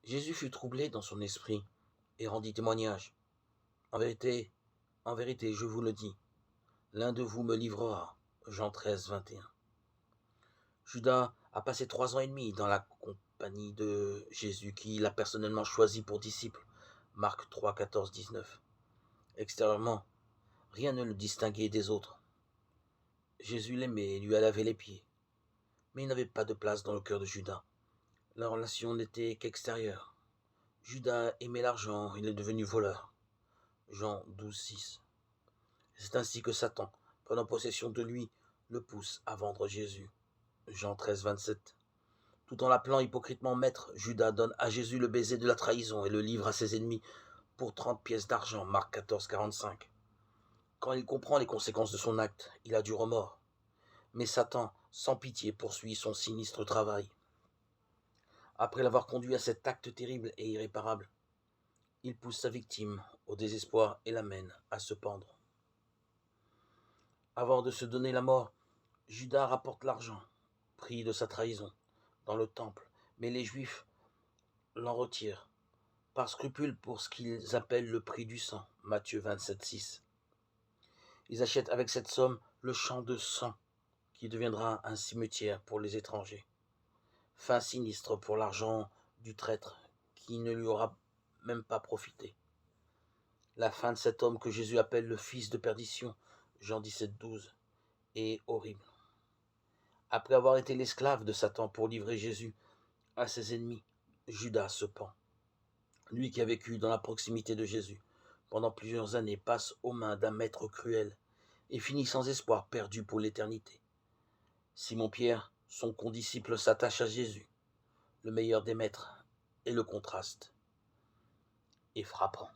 Jésus fut troublé dans son esprit et rendit témoignage. En vérité, en vérité, je vous le dis, l'un de vous me livrera. Jean 13, 21. Judas a passé 3 ans et demi dans la compagnie de Jésus, qui l'a personnellement choisi pour disciple. Marc 3, 14, 19. Extérieurement, rien ne le distinguait des autres. Jésus l'aimait et lui a lavé les pieds. Mais il n'avait pas de place dans le cœur de Judas. La relation n'était qu'extérieure. Judas aimait l'argent, il est devenu voleur. Jean 12, 6. C'est ainsi que Satan, prenant possession de lui, le pousse à vendre Jésus. Jean 13, 27. Tout en l'appelant hypocritement maître, Judas donne à Jésus le baiser de la trahison et le livre à ses ennemis pour 30 pièces d'argent. Marc 14, 45. Quand il comprend les conséquences de son acte, il a du remords. Mais Satan, sans pitié, poursuit son sinistre travail. Après l'avoir conduit à cet acte terrible et irréparable, il pousse sa victime au désespoir et l'amène à se pendre. Avant de se donner la mort, Judas rapporte l'argent, pris de sa trahison, dans le temple, mais les Juifs l'en retirent, par scrupule pour ce qu'ils appellent le prix du sang, Matthieu 27, 6. Ils achètent avec cette somme le champ de sang, qui deviendra un cimetière pour les étrangers. Fin sinistre pour l'argent du traître, qui ne lui aura même pas profité. La fin de cet homme que Jésus appelle le fils de perdition, Jean 17, 12, est horrible. Après avoir été l'esclave de Satan pour livrer Jésus à ses ennemis, Judas se pend. Lui qui a vécu dans la proximité de Jésus pendant plusieurs années passe aux mains d'un maître cruel et finit sans espoir, perdu pour l'éternité. Simon-Pierre, son condisciple, s'attache à Jésus, le meilleur des maîtres, et le contraste est frappant.